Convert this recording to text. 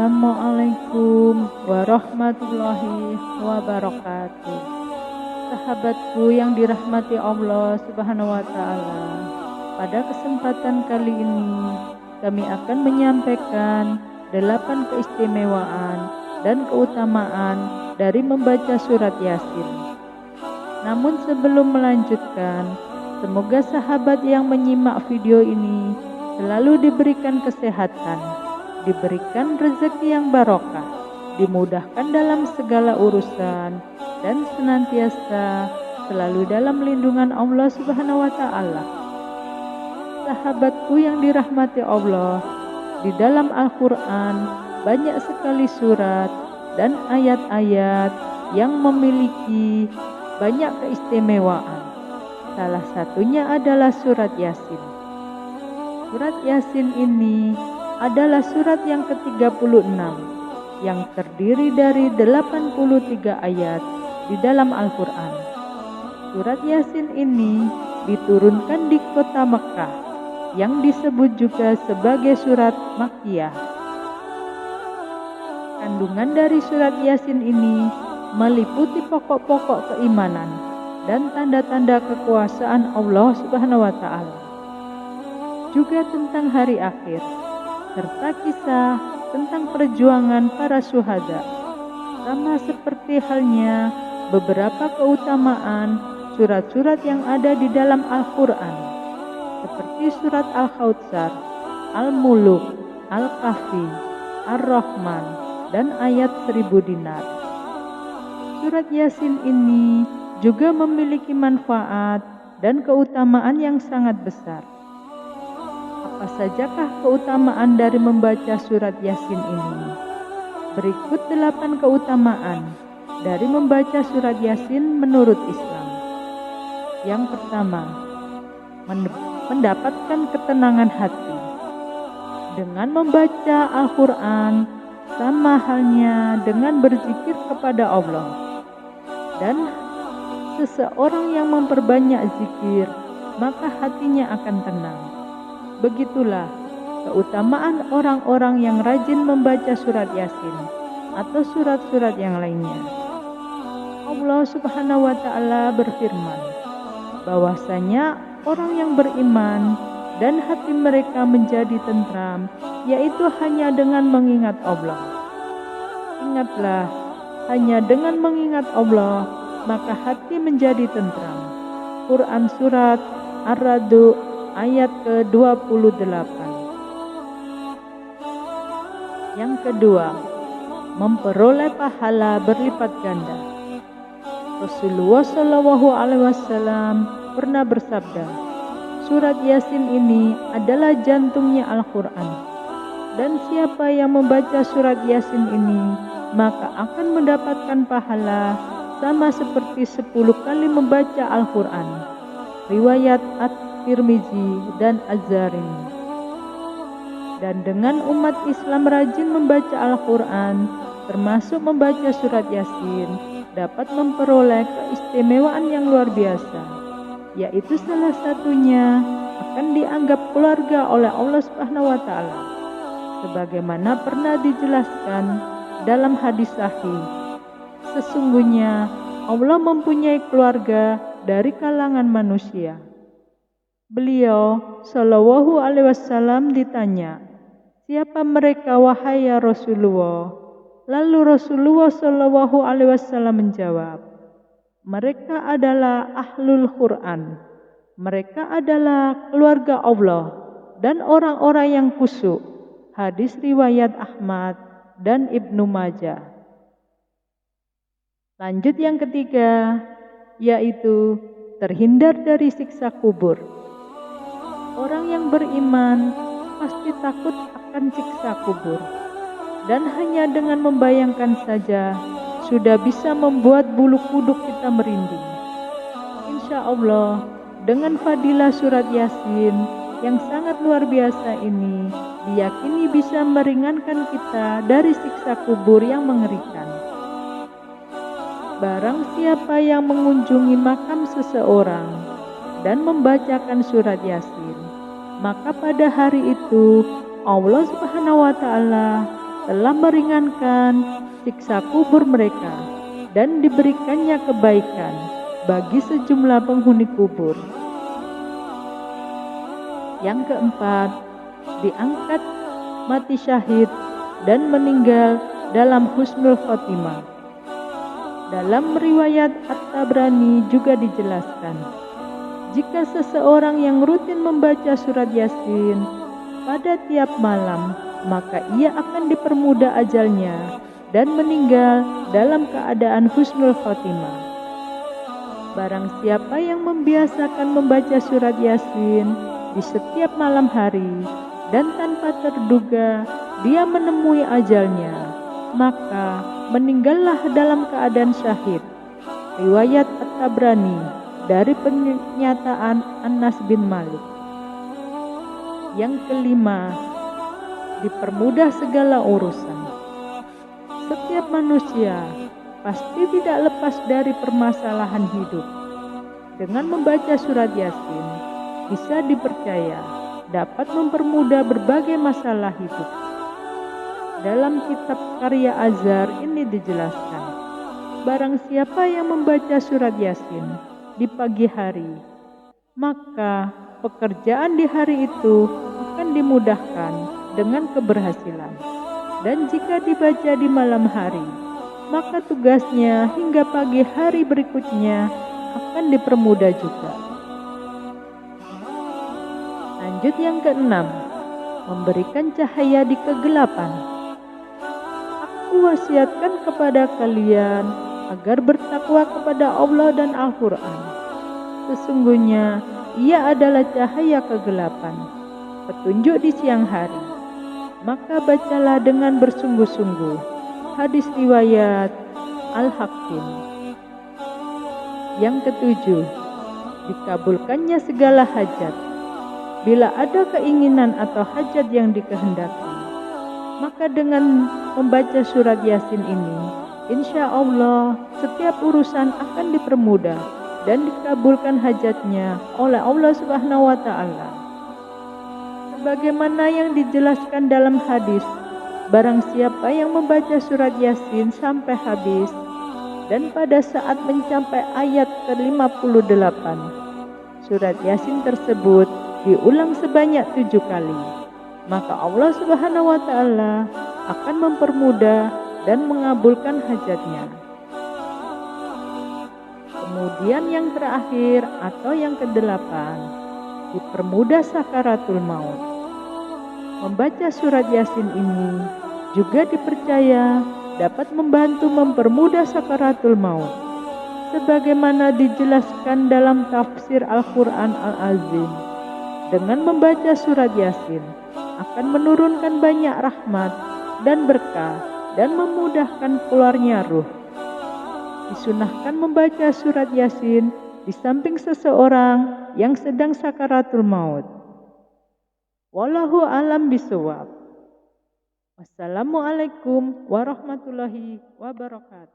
Assalamualaikum warahmatullahi wabarakatuh. Sahabatku yang dirahmati Allah Subhanahu wa Ta'ala, pada kesempatan kali ini kami akan menyampaikan 8 keistimewaan dan keutamaan dari membaca surat Yasin. Namun sebelum melanjutkan, semoga sahabat yang menyimak video ini selalu diberikan kesehatan, diberikan rezeki yang barokah, dimudahkan dalam segala urusan, dan senantiasa selalu dalam lindungan Allah Subhanahu wa Ta'ala. Sahabatku yang dirahmati Allah, di dalam Al-Quran banyak sekali surat dan ayat-ayat yang memiliki banyak keistimewaan. Salah satunya adalah surat Yasin. Surat Yasin ini adalah surat yang ke-36 yang terdiri dari 83 ayat di dalam Al-Quran. Surat Yasin ini diturunkan di kota Mekah yang disebut juga sebagai surat Makkiyah. Kandungan dari surat Yasin ini meliputi pokok-pokok keimanan dan tanda-tanda kekuasaan Allah Subhanahu wa Ta'ala, juga tentang hari akhir, serta kisah tentang perjuangan para syuhada, sama seperti halnya beberapa keutamaan surat-surat yang ada di dalam Al-Quran, seperti surat Al-Kautsar, Al-Muluk, Al-Kahfi, Ar-Rahman, dan ayat 1000 dinar. Surat Yasin ini juga memiliki manfaat dan keutamaan yang sangat besar. Apa sajakah keutamaan dari membaca surat Yasin ini? Berikut 8 keutamaan dari membaca surat Yasin menurut Islam. Yang pertama, mendapatkan ketenangan hati. Dengan membaca Al-Quran, sama halnya dengan berzikir kepada Allah. Dan seseorang yang memperbanyak zikir, maka hatinya akan tenang. Begitulah keutamaan orang-orang yang rajin membaca surat Yasin atau surat-surat yang lainnya. Allah Subhanahu wa Ta'ala berfirman bahwasanya orang yang beriman dan hati mereka menjadi tentram, yaitu hanya dengan mengingat Allah. Ingatlah, hanya dengan mengingat Allah maka hati menjadi tentram. Quran surat Ar-Ra'd ayat ke-28. Yang kedua, memperoleh pahala berlipat ganda. Rasulullah Shallallahu Alaihi Wasallam pernah bersabda, surat Yasin ini adalah jantungnya Al-Quran, dan siapa yang membaca surat Yasin ini maka akan mendapatkan pahala sama seperti 10 kali membaca Al-Quran. Riwayat At-Tirmizi dan Az-Zarimi. Dan dengan umat Islam rajin membaca Al-Quran, termasuk membaca surat Yasin, dapat memperoleh keistimewaan yang luar biasa, yaitu salah satunya akan dianggap keluarga oleh Allah Subhanahu wa Ta'ala, sebagaimana pernah dijelaskan dalam hadis sahih. Sesungguhnya Allah mempunyai keluarga dari kalangan manusia. Beliau Shallallahu Alaihi Wasallam ditanya, siapa mereka wahai ya Rasulullah? Lalu Rasulullah Shallallahu Alaihi Wasallam menjawab, mereka adalah ahlul Quran. Mereka adalah keluarga Allah dan orang-orang yang khusyuk. Hadis riwayat Ahmad dan Ibnu Majah. Lanjut yang ketiga, yaitu terhindar dari siksa kubur. Orang yang beriman pasti takut akan siksa kubur, dan hanya dengan membayangkan saja sudah bisa membuat bulu kuduk kita merinding. Insya Allah, dengan fadilah surat Yasin yang sangat luar biasa ini, diyakini bisa meringankan kita dari siksa kubur yang mengerikan. Barang siapa yang mengunjungi makam seseorang dan membacakan surat Yasin, maka pada hari itu Allah Subhanahu wa Ta'ala telah meringankan siksa kubur mereka dan diberikannya kebaikan bagi sejumlah penghuni kubur. Yang keempat, diangkat mati syahid dan meninggal dalam husnul khotimah. Dalam riwayat At-Tabrani juga dijelaskan, jika seseorang yang rutin membaca surat Yasin pada tiap malam, maka ia akan dipermudah ajalnya dan meninggal dalam keadaan husnul khotimah. Barang siapa yang membiasakan membaca surat Yasin di setiap malam hari dan tanpa terduga dia menemui ajalnya, maka meninggallah dalam keadaan syahid. Riwayat At-Tabrani dari pernyataan Anas bin Malik. Yang kelima, dipermudah segala urusan. Setiap manusia pasti tidak lepas dari permasalahan hidup. Dengan membaca surat Yasin, bisa dipercaya dapat mempermudah berbagai masalah hidup. Dalam kitab karya Azhar ini dijelaskan, barang siapa yang membaca surat Yasin di pagi hari, maka pekerjaan di hari itu akan dimudahkan dengan keberhasilan. Dan jika dibaca di malam hari, maka tugasnya hingga pagi hari berikutnya akan dipermudah juga. Lanjut yang keenam, memberikan cahaya di kegelapan. Aku wasiatkan kepada kalian agar bertakwa kepada Allah dan Al-Quran. Sesungguhnya ia adalah cahaya kegelapan, petunjuk di siang hari. Maka bacalah dengan bersungguh-sungguh. Hadis riwayat Al-Hakim. Yang ketujuh, dikabulkannya segala hajat. Bila ada keinginan atau hajat yang dikehendaki, maka dengan membaca surat Yasin ini, insya Allah setiap urusan akan dipermudah dan dikabulkan hajatnya oleh Allah Subhanahu wa Ta'ala. Sebagaimana yang dijelaskan dalam hadis, barang siapa yang membaca surat Yasin sampai habis dan pada saat mencapai ayat ke-58, surat Yasin tersebut diulang sebanyak 7 kali, maka Allah Subhanahu wa Ta'ala akan mempermudah dan mengabulkan hajatnya. Kemudian yang terakhir atau yang ke-8, dipermudah sakaratul maut. Membaca surat Yasin ini juga dipercaya dapat membantu mempermudah sakaratul maut. Sebagaimana dijelaskan dalam tafsir Al-Quran Al-Azim, dengan membaca surat Yasin akan menurunkan banyak rahmat dan berkah dan memudahkan keluarnya ruh. Disunahkan membaca surat Yasin di samping seseorang yang sedang sakaratul maut. Wallahu a'lam bishawab. Wassalamualaikum warahmatullahi wabarakatuh.